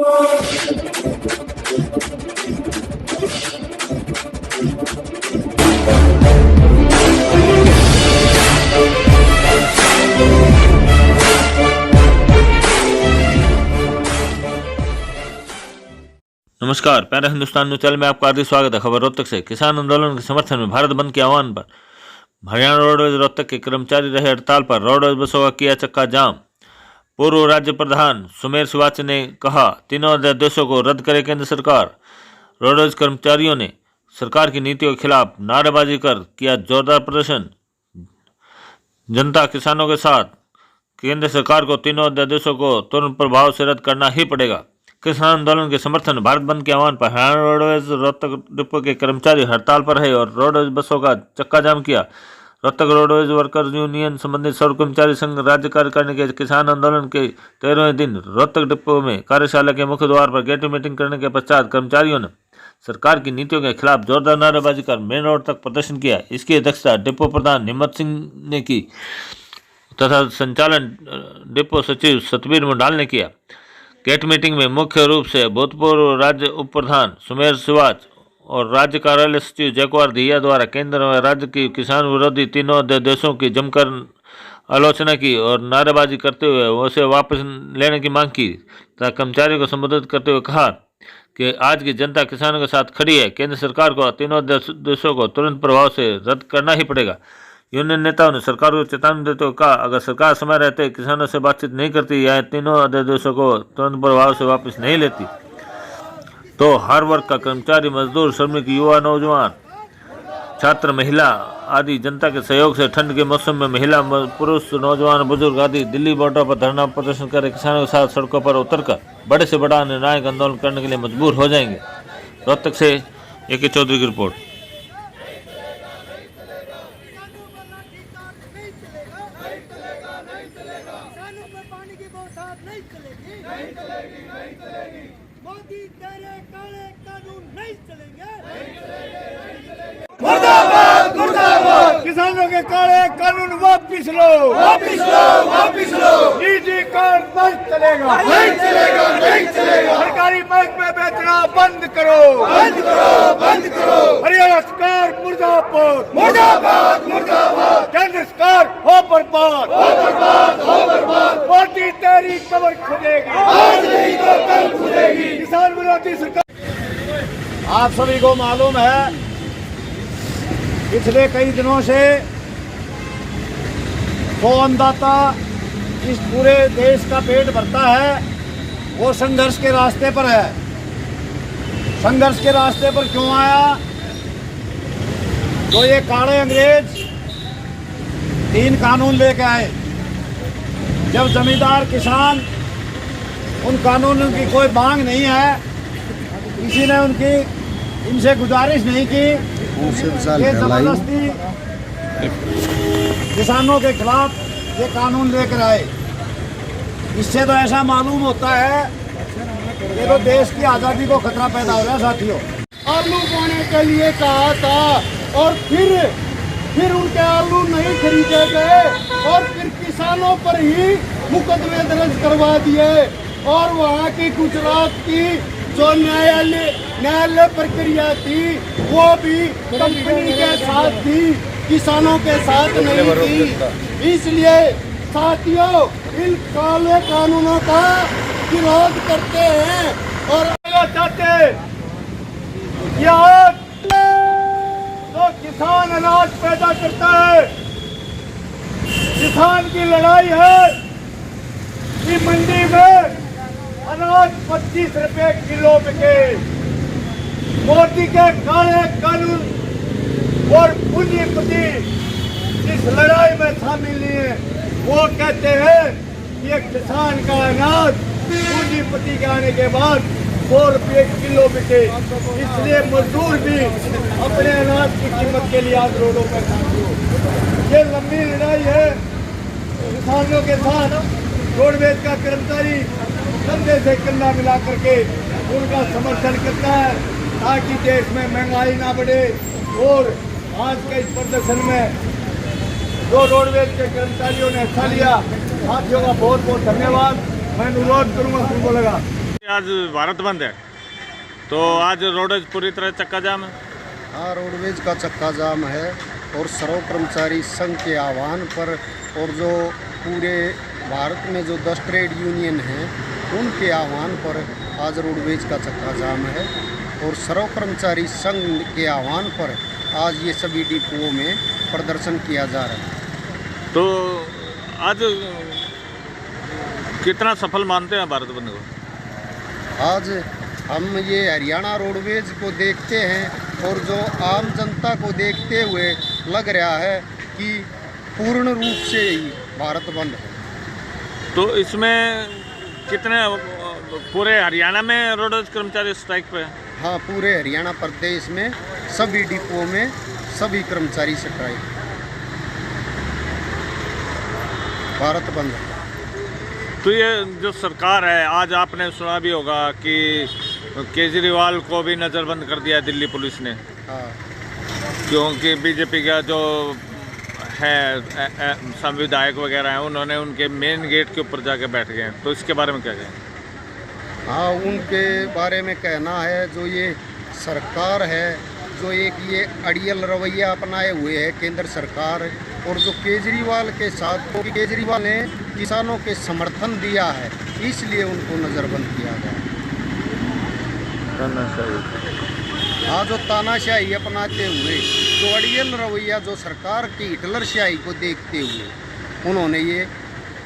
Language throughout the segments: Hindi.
नमस्कार, प्यारे हिंदुस्तान न्यूज चैनल में आपका हार्दिक स्वागत है। खबर रोहतक से। किसान आंदोलन के समर्थन में भारत बंद के आह्वान पर हरियाणा रोडवेज रोहतक के कर्मचारी रहे हड़ताल पर। रोडवेज बसों का किया चक्का जाम। पूर्व राज्य प्रधान सुमेर शिवाच ने कहा, तीनों अध्यादेशों को रद्द करे केंद्र सरकार। रोडवेज कर्मचारियों ने सरकार की नीतियों के खिलाफ नारेबाजी कर किया जोरदार प्रदर्शन। जनता किसानों के साथ। केंद्र सरकार को तीनों अध्यादेशों को तुरंत प्रभाव से रद्द करना ही पड़ेगा। किसान आंदोलन के समर्थन में भारत बंद के आह्वान पर हरियाणा रोडवेज रोहतक डिपो के कर्मचारी हड़ताल पर रहे और रोडवेज बसों का चक्का जाम किया। रोहतक रोडवेज वर्कर्स यूनियन संबंधित सर्व कर्मचारी संघ राज्य कार्यकारिणी के किसान आंदोलन के 13वें दिन रोहतक डिपो में कार्यशाला के मुख्य द्वार पर गेट मीटिंग करने के पश्चात कर्मचारियों ने सरकार की नीतियों के खिलाफ जोरदार नारेबाजी कर मेन रोड तक प्रदर्शन किया। इसकी अध्यक्षता डिपो प्रधान हिम्मत सिंह ने की तथा संचालन डिपो सचिव सतबीर मुंडाल ने किया। गेट मीटिंग में मुख्य रूप से भूतपूर्व राज्य उप प्रधान सुमेर शिवाच और राज्य कार्यालय सचिव जयकुमार दिया द्वारा केंद्र व राज्य की किसान विरोधी तीनों अध्यादेशों की जमकर आलोचना की और नारेबाजी करते हुए उसे वापस लेने की मांग की तथा कर्मचारियों को संबोधित करते हुए कहा कि आज की जनता किसानों के साथ खड़ी है। केंद्र सरकार को तीनों अध्यादेशों को तुरंत प्रभाव से रद्द करना ही पड़ेगा। यूनियन नेताओं ने सरकार को चेतावनी देते हुए कहा, अगर सरकार समय रहते किसानों से बातचीत नहीं करती या तीनों अध्यादेशों को तुरंत प्रभाव से वापस नहीं लेती तो हर वर्ग का कर्मचारी, मजदूर, श्रमिक, युवा, नौजवान, छात्र, महिला आदि जनता के सहयोग से ठंड के मौसम में महिला, पुरुष, नौजवान, बुजुर्ग आदि दिल्ली बॉर्डर पर धरना प्रदर्शन कर किसानों के साथ सड़कों पर उतरकर बड़े से बड़ा निर्णायक आंदोलन करने के लिए मजबूर हो जाएंगे। रोहतक से ए.के. चौधरी की रिपोर्ट। मोदी तेरे काले कानून नहीं चलेंगे। मुर्दाबाद मुर्दाबाद। किसानों के काले कानून वापिस लो, वापिस लो, वापिस लो। निजी कार्ड नहीं चलेगा, नहीं चलेगा, नहीं चलेगा। सरकारी महकमे बेचना बंद करो, बंद करो, बंद करो। हरियाणा सरकार मुर्दाबाद, मुर्दाबाद मुर्दाबाद। केंद्र सरकार हो बर्बाद, हो बर्बाद, हो बर्बाद। मोदी तेरी कमर खुलेगी, आज नहीं तो कल खुलेगी। किसान विरोधी सरकार। आप सभी को मालूम है पिछले कई दिनों से जो अन्नदाता इस पूरे देश का पेट भरता है वो संघर्ष के रास्ते पर है। संघर्ष के रास्ते पर क्यों आया? तो ये काले अंग्रेज 3 कानून लेके आए। जब जमींदार किसान उन कानूनों की कोई मांग नहीं है, किसी ने इनसे गुजारिश नहीं की कि जबरदस्ती किसानों के खिलाफ ये कानून लेकर आए। इससे तो ऐसा मालूम होता है कि तो देश की आज़ादी को खतरा पैदा हो रहा है। साथियों, आलू बोने के लिए कहा था और फिर उनके आलू नहीं खरीदे गए और फिर किसानों पर ही मुकदमे दर्ज करवा दिए और वहाँ की गुजरात की जो न्यायालय प्रक्रिया थी वो भी कंपनी के साथ थी, किसानों के साथ नहीं थी। इसलिए साथियों, इन काले कानूनों का विरोध करते हैं और चाहते कि आज जो किसान अनाज पैदा करता है, किसान की लड़ाई है कि मंडी में अनाज 25 रुपए किलो बिके। मोदी के काले कानून और पूंजीपति इस लड़ाई में शामिल नहीं है। वो कहते हैं कि एक किसान का अनाज पूंजीपति के आने के बाद 100 रुपये किलो बिके। इसलिए मजदूर भी अपने अनाज की कीमत के लिए आज रोडों पर खड़े हैं। ये लंबी लड़ाई है किसानों के साथ। रोडवेज का कर्मचारी कंधे से कंधा मिला करके उनका समर्थन करता है ताकि देश में महंगाई ना बढ़े। और आज के इस प्रदर्शन में जो रोडवेज के कर्मचारियों ने हिस्सा लिया, साथियों का बहुत बहुत धन्यवाद। मैं अनुरोध करूँगा, सुन बोलेगा। आज भारत बंद है, तो आज रोडवेज पूरी तरह चक्का जाम है। हाँ, रोडवेज का चक्का जाम है और सर्व कर्मचारी संघ के आह्वान पर और जो पूरे भारत में जो 10 ट्रेड यूनियन हैं उनके आह्वान पर आज रोडवेज का चक्का जाम है और सर्व कर्मचारी संघ के आह्वान पर आज ये सभी डिपोओं में प्रदर्शन किया जा रहा है। तो आज कितना सफल मानते हैं भारत बंद को? आज हम ये हरियाणा रोडवेज को देखते हैं और जो आम जनता को देखते हुए लग रहा है कि पूर्ण रूप से ही भारत बंद है। तो इसमें कितने पूरे हरियाणा में रोडवेज कर्मचारी स्ट्राइक पे हैं? हाँ, पूरे हरियाणा प्रदेश में सभी डिपो में सभी कर्मचारी स्ट्राइक, भारत बंद है। तो ये जो सरकार है, आज आपने सुना भी होगा कि केजरीवाल को भी नज़रबंद कर दिया दिल्ली पुलिस ने। हाँ, क्योंकि बीजेपी का जो है संविधायक वगैरह हैं, उन्होंने उनके मेन गेट के ऊपर जाके बैठ गए हैं। तो इसके बारे में क्या कहें? हाँ, उनके बारे में कहना है जो ये सरकार है, जो एक ये अड़ियल रवैया अपनाए हुए है केंद्र सरकार, और जो केजरीवाल के साथ, तो केजरीवाल ने किसानों के समर्थन दिया है, इसलिए उनको नज़रबंद किया गया। हाँ, जो तानाशाही अपनाते हुए, जो अड़ियल रवैया, जो सरकार की हिटलरशाही को देखते हुए उन्होंने ये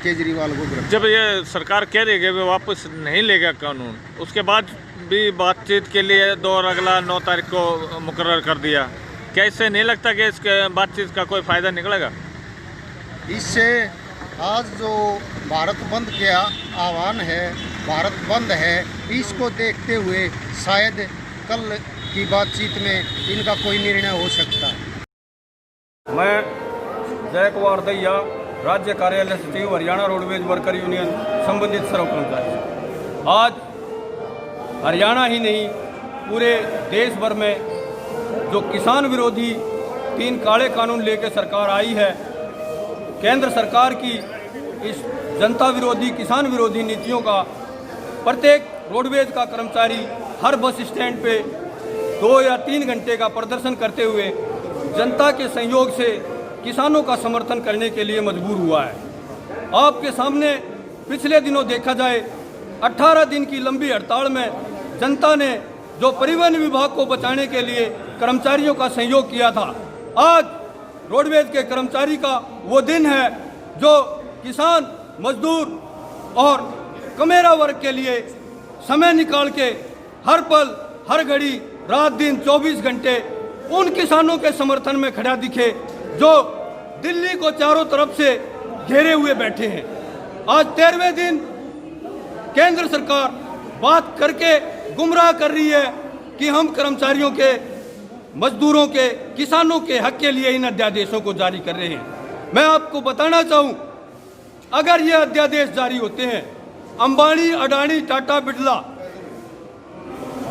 केजरीवाल को गिरफ्तार। जब ये सरकार कह रही है कि वो वापस नहीं लेगा कानून, उसके बाद भी बातचीत के लिए 2 और अगला 9 तारीख को मुकर्रर कर दिया, क्या इससे नहीं लगता कि इसके बातचीत का कोई फ़ायदा निकलेगा? इससे आज जो भारत बंद के आह्वान है, भारत बंद है, इसको देखते हुए शायद कल की बातचीत में इनका कोई निर्णय हो सकता है। मैं जय कुमार दैया, राज्य कार्यालय सचिव, हरियाणा रोडवेज वर्कर यूनियन, संबंधित सर्व कर्मचारी। आज हरियाणा ही नहीं, पूरे देश भर में जो किसान विरोधी 3 काले कानून लेकर सरकार आई है, केंद्र सरकार की इस जनता विरोधी, किसान विरोधी नीतियों का प्रत्येक रोडवेज का कर्मचारी हर बस स्टैंड पे 2 या 3 घंटे का प्रदर्शन करते हुए जनता के सहयोग से किसानों का समर्थन करने के लिए मजबूर हुआ है। आपके सामने पिछले दिनों देखा जाए 18 दिन की लंबी हड़ताल में जनता ने जो परिवहन विभाग को बचाने के लिए कर्मचारियों का सहयोग किया था, आज रोडवेज के कर्मचारी का वो दिन है जो किसान, मजदूर और कमेरा वर्ग के लिए समय निकाल के हर पल, हर घड़ी, रात दिन 24 घंटे उन किसानों के समर्थन में खड़ा दिखे जो दिल्ली को चारों तरफ से घेरे हुए बैठे हैं। आज 13वें दिन केंद्र सरकार बात करके गुमराह कर रही है कि हम कर्मचारियों के, मजदूरों के, किसानों के हक के लिए इन अध्यादेशों को जारी कर रहे हैं। मैं आपको बताना चाहूं, अगर ये अध्यादेश जारी होते हैं, अंबानी, अडानी, टाटा, बिरला,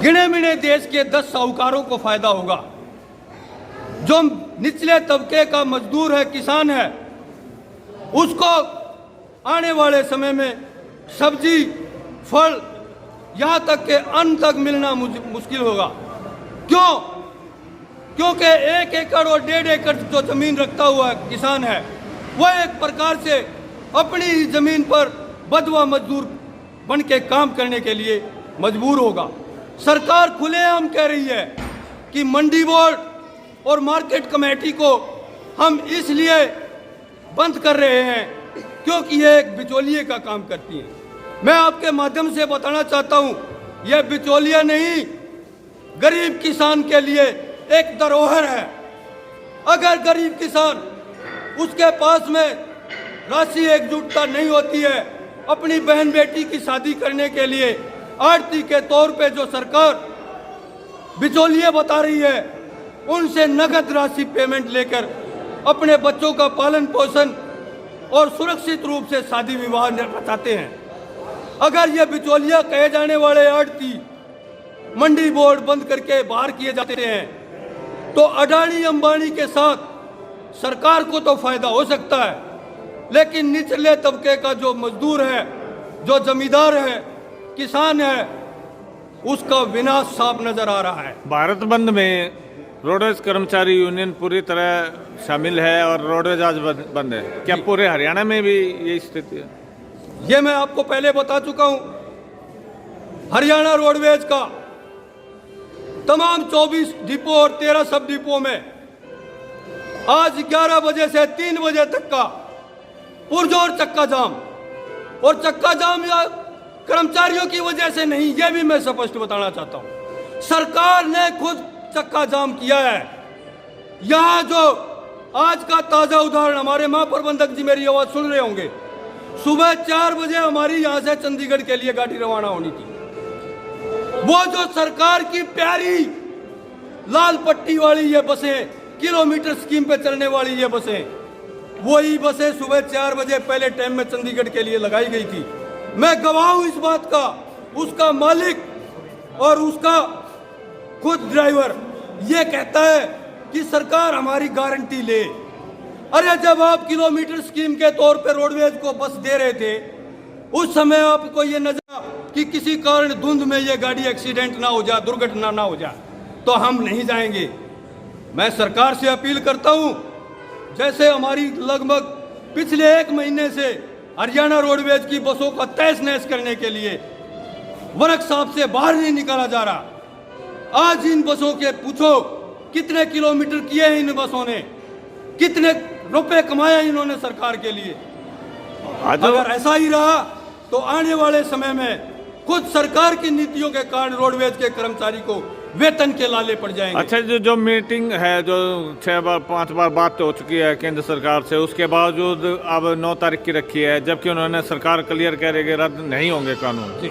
गिने मिने देश के 10 साहूकारों को फायदा होगा। जो निचले तबके का मजदूर है, किसान है, उसको आने वाले समय में सब्जी, फल, यहाँ तक के अन्न तक मिलना मुश्किल होगा। क्यों? क्योंकि 1 एकड़ और 1.5 एकड़ जो जमीन रखता हुआ किसान है, वह एक प्रकार से अपनी ही जमीन पर बदवा मजदूर बन के काम करने के लिए मजबूर होगा। सरकार खुलेआम कह रही है कि मंडी बोर्ड और मार्केट कमेटी को हम इसलिए बंद कर रहे हैं क्योंकि ये एक बिचौलिए का काम करती है। मैं आपके माध्यम से बताना चाहता हूं, यह बिचौलिया नहीं, गरीब किसान के लिए एक धरोहर है। अगर गरीब किसान, उसके पास में राशि एकजुटता नहीं होती है अपनी बहन बेटी की शादी करने के लिए, आड़ती के तौर पे जो सरकार बिचौलिए बता रही है, उनसे नगद राशि पेमेंट लेकर अपने बच्चों का पालन पोषण और सुरक्षित रूप से शादी विवाह रचाते हैं। अगर ये बिचौलिया कहे जाने वाले आड़ती मंडी बोर्ड बंद करके बाहर किए जाते हैं, तो अडानी अंबानी के साथ सरकार को तो फायदा हो सकता है, लेकिन निचले तबके का जो मजदूर है, जो जमींदार है, किसान है उसका विनाश साफ नजर आ रहा है। भारत बंद में रोडवेज कर्मचारी यूनियन पूरी तरह शामिल है और रोडवेज आज बंद है। क्या पूरे हरियाणा में भी यही स्थिति है? ये मैं आपको पहले बता चुका हूं। हरियाणा रोडवेज का तमाम 24 डिपो और 13 सब डिपो में आज 11 बजे से 3 बजे तक का पुरजोर चक्का जाम, और चक्का जाम या कर्मचारियों की वजह से नहीं, यह भी मैं स्पष्ट बताना चाहता हूं। सरकार ने खुद चक्का जाम किया है। यहां जो आज का ताजा उदाहरण, हमारे महाप्रबंधक जी मेरी आवाज सुन रहे होंगे, सुबह 4 बजे हमारी यहां से चंडीगढ़ के लिए गाड़ी रवाना होनी थी। वो जो सरकार की प्यारी लाल पट्टी वाली ये बसें, किलोमीटर स्कीम पे चलने वाली ये बसें, वही बसें सुबह 4 बजे पहले टाइम में चंडीगढ़ के लिए लगाई गई थी। मैं गवाह हूं इस बात का। उसका मालिक और उसका खुद ड्राइवर ये कहता है कि सरकार हमारी गारंटी ले। अरे जब आप किलोमीटर स्कीम के तौर पे रोडवेज को बस दे रहे थे, उस समय आपको ये नजर कि किसी कारण धुंध में ये गाड़ी एक्सीडेंट ना हो जाए, दुर्घटना ना हो जाए, तो हम नहीं जाएंगे। मैं सरकार से अपील करता हूं, जैसे हमारी लगभग पिछले 1 महीने से हरियाणा रोडवेज की बसों का तहस नहस करने के लिए वर्कशॉप से बाहर नहीं निकाला जा रहा। आज इन बसों के पूछो कितने किलोमीटर किए हैं इन बसों ने, कितने रुपए कमाए इन्होंने सरकार के लिए। अगर ऐसा ही रहा तो आने वाले समय में खुद सरकार की नीतियों के कारण रोडवेज के कर्मचारी को वेतन के लाले पड़ जाएंगे। अच्छा, जो मीटिंग है, जो 6 बार 5 बार बात हो चुकी है केंद्र सरकार से, उसके बावजूद अब 9 तारीख की रखी है, जबकि उन्होंने सरकार क्लियर कह रही है रद्द नहीं होंगे कानून। जी,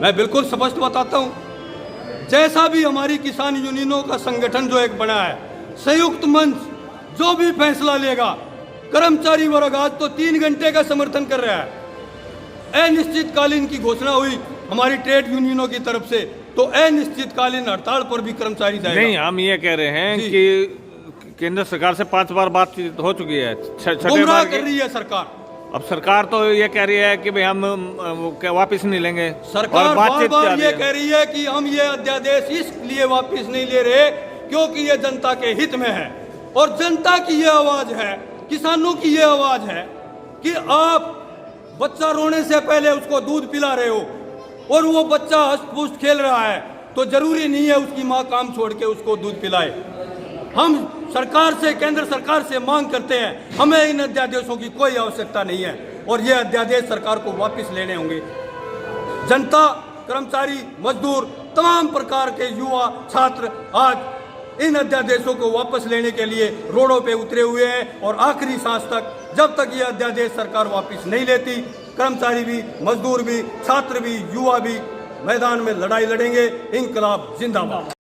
मैं बिल्कुल स्पष्ट बताता हूँ। जैसा भी हमारी किसान यूनियनों का संगठन जो एक बना है, संयुक्त मंच जो भी फैसला लेगा, कर्मचारी वर्ग आज तो 3 घंटे का समर्थन कर रहा है। अनिश्चितकालीन की घोषणा हुई हमारी ट्रेड यूनियनों की तरफ से, तो अनिश्चितकालीन हड़ताल पर भी कर्मचारी जाएगा। नहीं, हम ये कह रहे हैं कि केंद्र सरकार से 5 बार बातचीत हो चुकी है, 6 बार कर रही है सरकार। अब सरकार तो ये कह रही है कि भाई हम वापस नहीं लेंगे। सरकार बार-बार ये कह रही है कि हम ये अध्यादेश इसलिए वापस नहीं ले रहे क्योंकि ये जनता के हित में है, और जनता की ये आवाज है, किसानों की ये आवाज है कि आप बच्चा रोने से पहले उसको दूध पिला रहे हो और वो बच्चा हस्त-पुष्ट खेल रहा है, तो जरूरी नहीं है उसकी माँ काम छोड़ के उसको दूध पिलाए। हम सरकार से, केंद्र सरकार से मांग करते हैं, हमें इन अध्यादेशों की कोई आवश्यकता नहीं है और ये अध्यादेश सरकार को वापस लेने होंगे। जनता, कर्मचारी, मजदूर, तमाम प्रकार के युवा, छात्र आज इन अध्यादेशों को वापस लेने के लिए रोडों पे उतरे हुए हैं, और आखिरी सांस तक, जब तक ये अध्यादेश सरकार वापस नहीं लेती, कर्मचारी भी, मजदूर भी, छात्र भी, युवा भी मैदान में लड़ाई लड़ेंगे। इंकलाब जिंदाबाद।